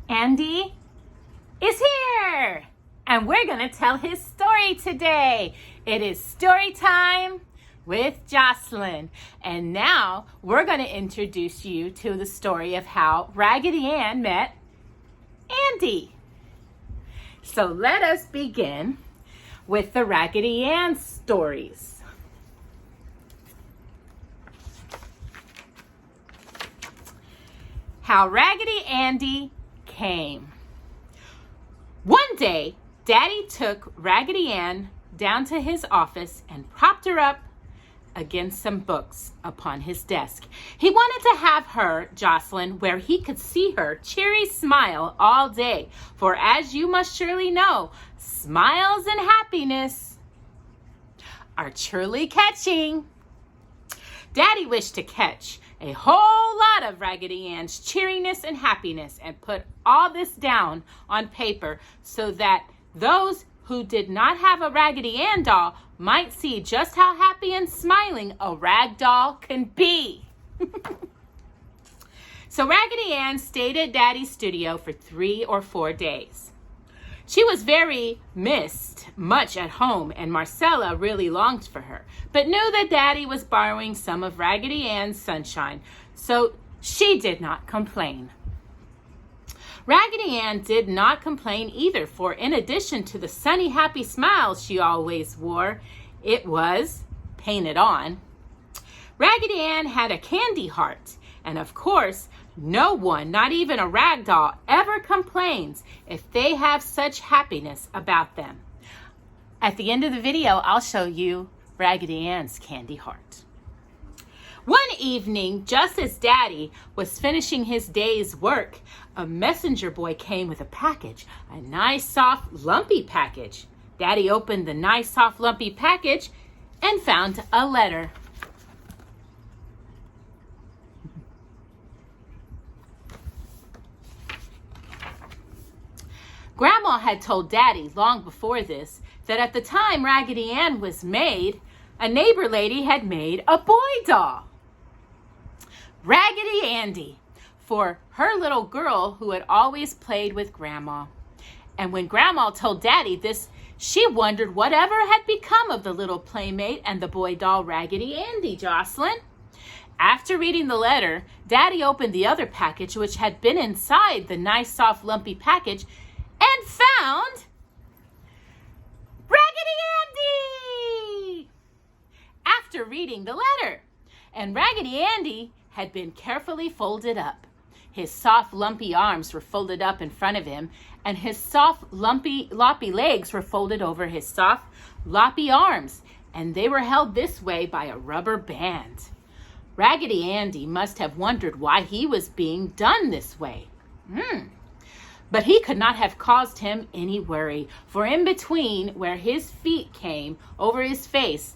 Andy is here, and we're going to tell his story today. It is story time with Jocelyn, and now we're going to introduce you to the story of how Raggedy Ann met Andy. So let us begin with the Raggedy Ann stories. How Raggedy Andy came. One day, Daddy took Raggedy Ann down to his office and propped her up against some books upon his desk. He wanted to have her, Jocelyn, where he could see her cheery smile all day. For as you must surely know, smiles and happiness are truly catching. Daddy wished to catch a whole lot of Raggedy Ann's cheeriness and happiness and put all this down on paper so that those who did not have a Raggedy Ann doll might see just how happy and smiling a rag doll can be. So Raggedy Ann stayed at Daddy's studio for 3 or 4 days. She was very missed much at home, and Marcella really longed for her, but knew that Daddy was borrowing some of Raggedy Ann's sunshine, so she did not complain. Raggedy Ann did not complain either, for in addition to the sunny, happy smile she always wore, it was painted on. Raggedy Ann had a candy heart, and of course, no one, not even a rag doll, ever complains if they have such happiness about them. At the end of the video, I'll show you Raggedy Ann's candy heart. One evening, just as Daddy was finishing his day's work, a messenger boy came with a package, a nice, soft, lumpy package. Daddy opened the nice, soft, lumpy package and found a letter. Grandma had told Daddy long before this that at the time Raggedy Ann was made, a neighbor lady had made a boy doll, Raggedy Andy, for her little girl who had always played with Grandma. And when Grandma told Daddy this, she wondered whatever had become of the little playmate and the boy doll Raggedy Andy, Jocelyn. After reading the letter, Daddy opened the other package, which had been inside the nice, soft, lumpy package, and found Raggedy Andy! After reading the letter, and Raggedy Andy had been carefully folded up. His soft, lumpy arms were folded up in front of him, and his soft, lumpy, loppy legs were folded over his soft, loppy arms, and they were held this way by a rubber band. Raggedy Andy must have wondered why he was being done this way. But he could not have caused him any worry, for in between where his feet came over his face,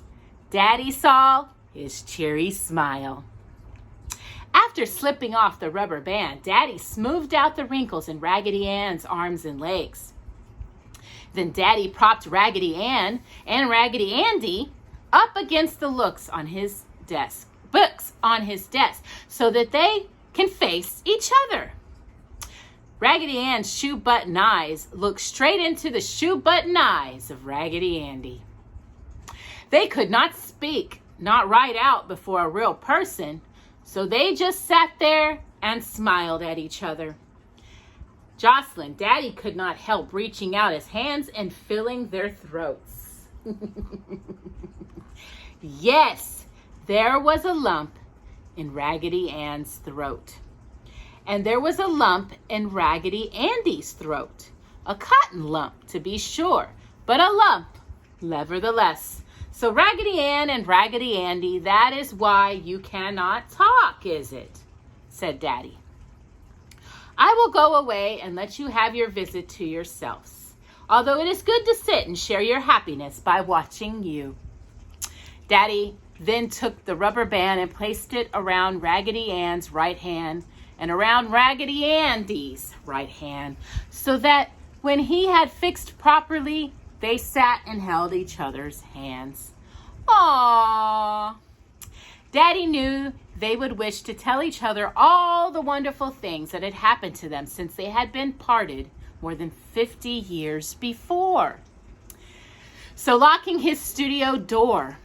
Daddy saw his cheery smile. After slipping off the rubber band, Daddy smoothed out the wrinkles in Raggedy Ann's arms and legs. Then Daddy propped Raggedy Ann and Raggedy Andy up against the books on his desk, so that they can face each other. Raggedy Ann's shoe button eyes looked straight into the shoe button eyes of Raggedy Andy. They could not speak, not right out before a real person, so they just sat there and smiled at each other. Jocelyn, Daddy could not help reaching out his hands and filling their throats. Yes, there was a lump in Raggedy Ann's throat. And there was a lump in Raggedy Andy's throat. A cotton lump, to be sure, but a lump, nevertheless. So Raggedy Ann and Raggedy Andy, that is why you cannot talk, is it? Said Daddy. I will go away and let you have your visit to yourselves, although it is good to sit and share your happiness by watching you. Daddy then took the rubber band and placed it around Raggedy Ann's right hand and around Raggedy Andy's right hand, so that when he had fixed properly, they sat and held each other's hands. Aww! Daddy knew they would wish to tell each other all the wonderful things that had happened to them since they had been parted more than 50 years before. So locking his studio door,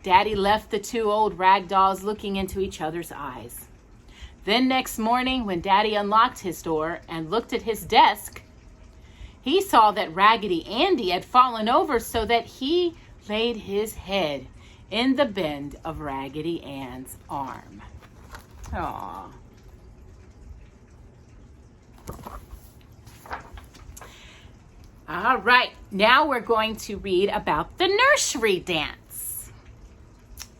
Daddy left the two old rag dolls looking into each other's eyes. Then next morning, when Daddy unlocked his door and looked at his desk, he saw that Raggedy Andy had fallen over so that he laid his head in the bend of Raggedy Ann's arm. Aww. All right, now we're going to read about the Nursery Dance.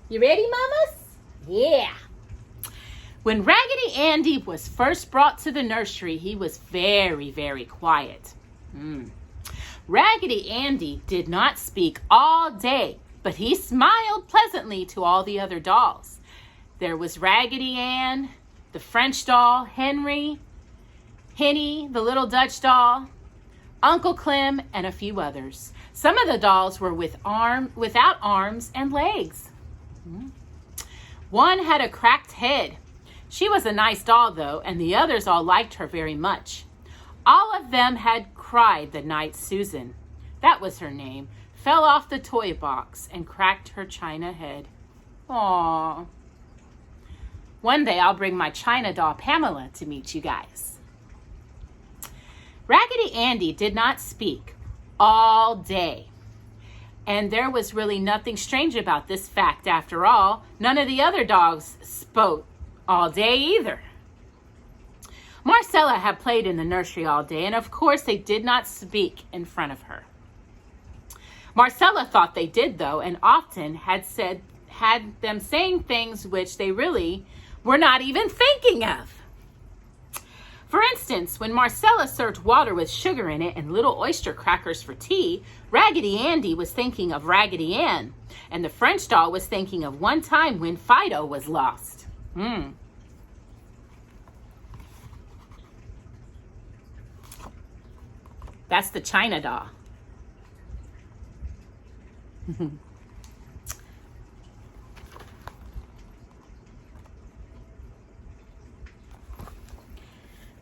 You ready, mamas? Yeah. When Raggedy Andy was first brought to the nursery, he was very, very quiet. Raggedy Andy did not speak all day, but he smiled pleasantly to all the other dolls. There was Raggedy Ann, the French doll, Henny, the little Dutch doll, Uncle Clem, and a few others. Some of the dolls were without arms and legs. One had a cracked head. She was a nice doll, though, and the others all liked her very much. All of them had cried the night Susan, that was her name, fell off the toy box and cracked her china head. Aww. One day I'll bring my china doll Pamela to meet you guys. Raggedy Andy did not speak all day. And there was really nothing strange about this fact after all. None of the other dogs spoke all day either. Marcella had played in the nursery all day, and of course they did not speak in front of her. Marcella thought they did, though, and often had them saying things which they really were not even thinking of. For instance, when Marcella served water with sugar in it and little oyster crackers for tea, Raggedy Andy was thinking of Raggedy Ann, and the French doll was thinking of one time when Fido was lost. That's the china doll.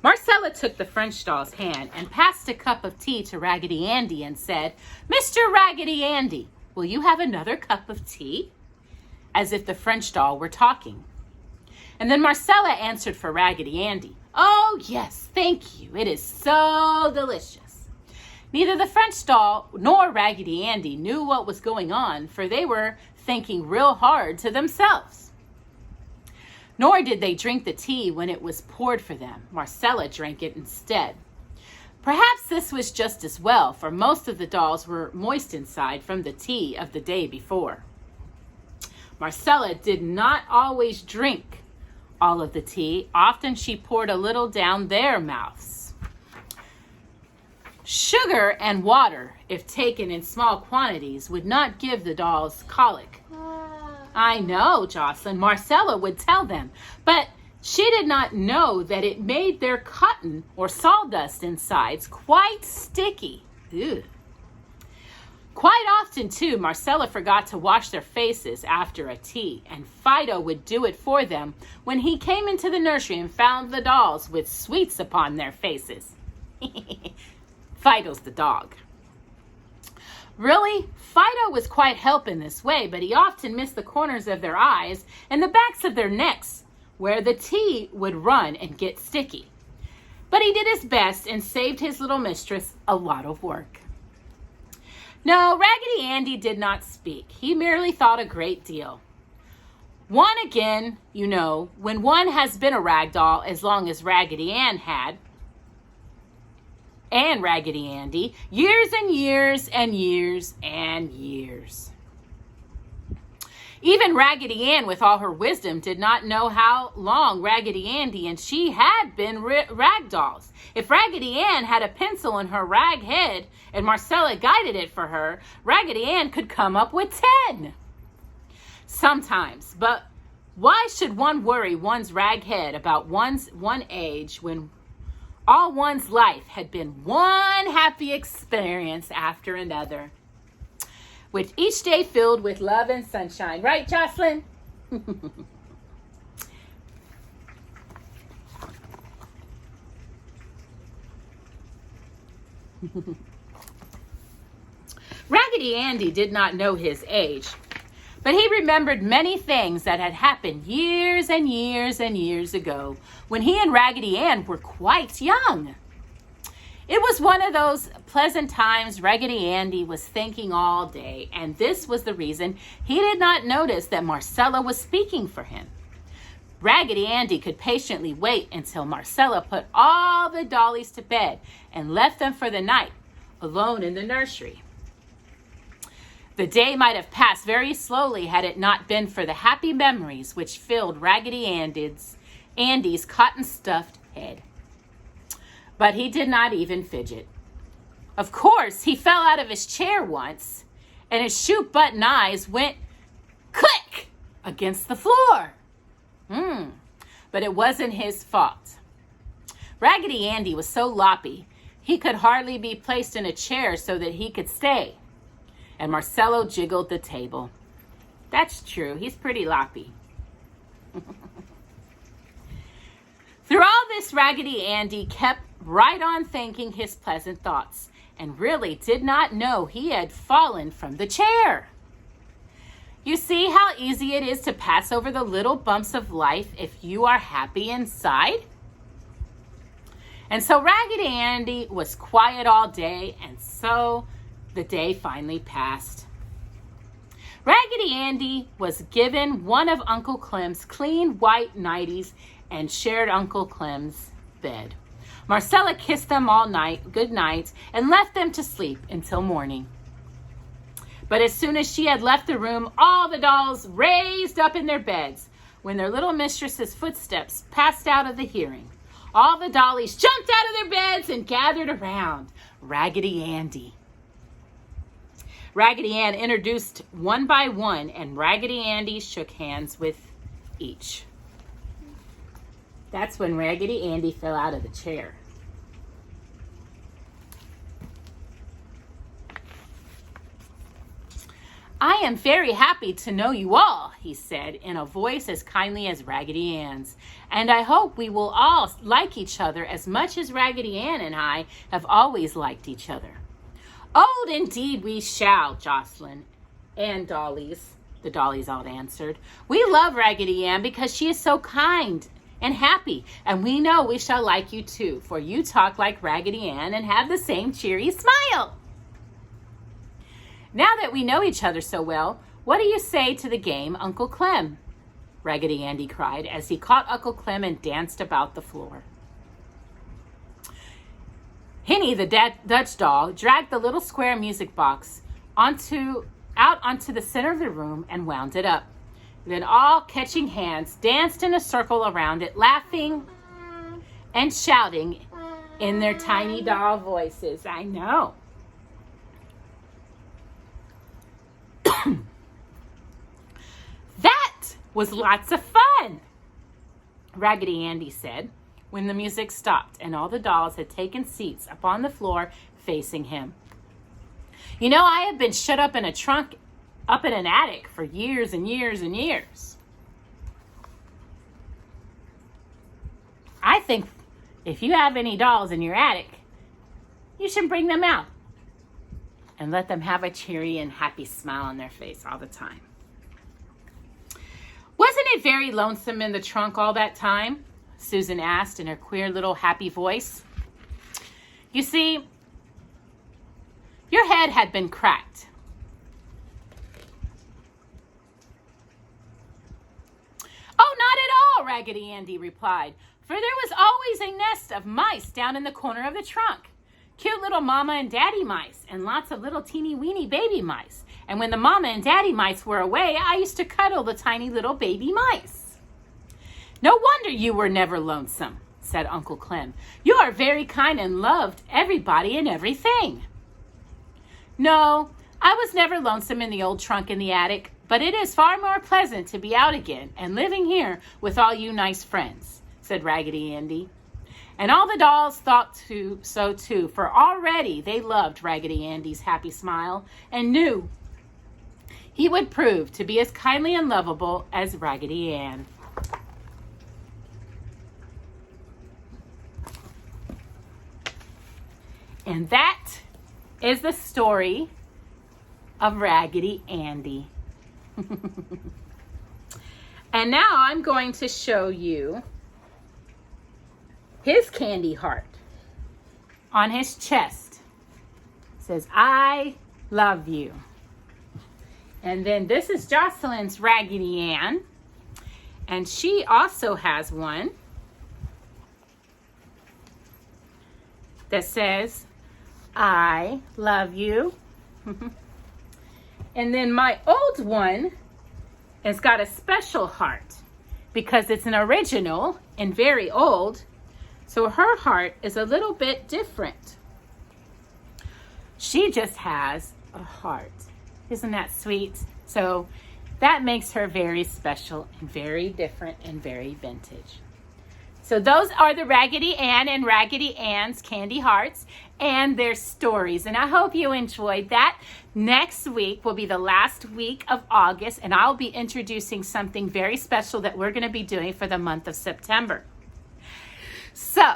Marcella took the French doll's hand and passed a cup of tea to Raggedy Andy and said, "Mr. Raggedy Andy, will you have another cup of tea?" As if the French doll were talking. And then Marcella answered for Raggedy Andy, "Oh, yes, thank you. It is so delicious." Neither the French doll nor Raggedy Andy knew what was going on, for they were thinking real hard to themselves. Nor did they drink the tea when it was poured for them. Marcella drank it instead. Perhaps this was just as well, for most of the dolls were moist inside from the tea of the day before. Marcella did not always drink all of the tea. Often she poured a little down their mouths. Sugar and water, if taken in small quantities, would not give the dolls colic. I know, Jocelyn. Marcella would tell them, but she did not know that it made their cotton or sawdust insides quite sticky. Ew. Quite often, too, Marcella forgot to wash their faces after a tea, and Fido would do it for them when he came into the nursery and found the dolls with sweets upon their faces. Fido's the dog. Really, Fido was quite help in this way, but he often missed the corners of their eyes and the backs of their necks, where the tea would run and get sticky. But he did his best and saved his little mistress a lot of work. No, Raggedy Andy did not speak. He merely thought a great deal. One again, you know, when one has been a rag doll as long as Raggedy Ann had, and Raggedy Andy, years and years and years and years. Even Raggedy Ann, with all her wisdom, did not know how long Raggedy Andy and she had been rag dolls. If Raggedy Ann had a pencil in her rag head and Marcella guided it for her, Raggedy Ann could come up with 10. Sometimes, but why should one worry one's rag head about one age when all one's life had been one happy experience after another, with each day filled with love and sunshine. Right, Jocelyn? Raggedy Andy did not know his age, but he remembered many things that had happened years and years and years ago when he and Raggedy Ann were quite young. It was one of those pleasant times Raggedy Andy was thinking all day, and this was the reason he did not notice that Marcella was speaking for him. Raggedy Andy could patiently wait until Marcella put all the dollies to bed and left them for the night, alone in the nursery. The day might have passed very slowly had it not been for the happy memories which filled Raggedy Andy's cotton-stuffed head. But he did not even fidget. Of course, he fell out of his chair once, and his shoe-button eyes went click against the floor. But it wasn't his fault. Raggedy Andy was so loppy, he could hardly be placed in a chair so that he could stay. And Marcello jiggled the table. That's true, he's pretty loppy. Through all this, Raggedy Andy kept right on thinking his pleasant thoughts and really did not know he had fallen from the chair. You see how easy it is to pass over the little bumps of life if you are happy inside? And so Raggedy Andy was quiet all day, and so the day finally passed. Raggedy Andy was given one of Uncle Clem's clean white nighties and shared Uncle Clem's bed. Marcella kissed them all night, good night, and left them to sleep until morning. But as soon as she had left the room, all the dolls raised up in their beds when their little mistress's footsteps passed out of the hearing. All the dollies jumped out of their beds and gathered around Raggedy Andy. Raggedy Ann introduced one by one, and Raggedy Andy shook hands with each. That's when Raggedy Andy fell out of the chair. I am very happy to know you all, he said in a voice as kindly as Raggedy Ann's, and I hope we will all like each other as much as Raggedy Ann and I have always liked each other. Oh, indeed we shall, Jocelyn and dollies, the dollies all answered. We love Raggedy Ann because she is so kind and happy, and we know we shall like you too, for you talk like Raggedy Ann and have the same cheery smile. Now that we know each other so well, what do you say to the game, Uncle Clem? Raggedy Andy cried as he caught Uncle Clem and danced about the floor. Henny, the Dutch doll, dragged the little square music box out onto the center of the room and wound it up. Then all catching hands danced in a circle around it, laughing and shouting in their tiny doll voices. I know. That was lots of fun, Raggedy Andy said when the music stopped and all the dolls had taken seats upon the floor facing him. You know, I have been shut up in a trunk up in an attic for years and years and years. I think if you have any dolls in your attic, you should bring them out and let them have a cheery and happy smile on their face all the time. Wasn't it very lonesome in the trunk all that time? Susan asked in her queer little happy voice. You see, your head had been cracked. Oh, not at all, Raggedy Andy replied, for there was always a nest of mice down in the corner of the trunk. Cute little mama and daddy mice and lots of little teeny weeny baby mice. And when the mama and daddy mice were away, I used to cuddle the tiny little baby mice. No wonder you were never lonesome, said Uncle Clem. You are very kind and loved everybody and everything. No, I was never lonesome in the old trunk in the attic, but it is far more pleasant to be out again and living here with all you nice friends, said Raggedy Andy. And all the dolls thought so too, for already they loved Raggedy Andy's happy smile and knew he would prove to be as kindly and lovable as Raggedy Ann. And that is the story of Raggedy Andy. And now I'm going to show you his candy heart on his chest. It says, I love you. And then this is Jocelyn's Raggedy Ann. And she also has one that says, I love you. And then my old one has got a special heart because it's an original and very old. So her heart is a little bit different. She just has a heart. Isn't that sweet? So that makes her very special and very different and very vintage. So those are the Raggedy Ann and Raggedy Ann's candy hearts and their stories. And I hope you enjoyed that. Next week will be the last week of August, and I'll be introducing something very special that we're going to be doing for the month of September. So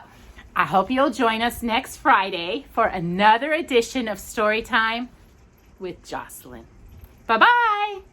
I hope you'll join us next Friday for another edition of Storytime with Jocelyn. Bye-bye.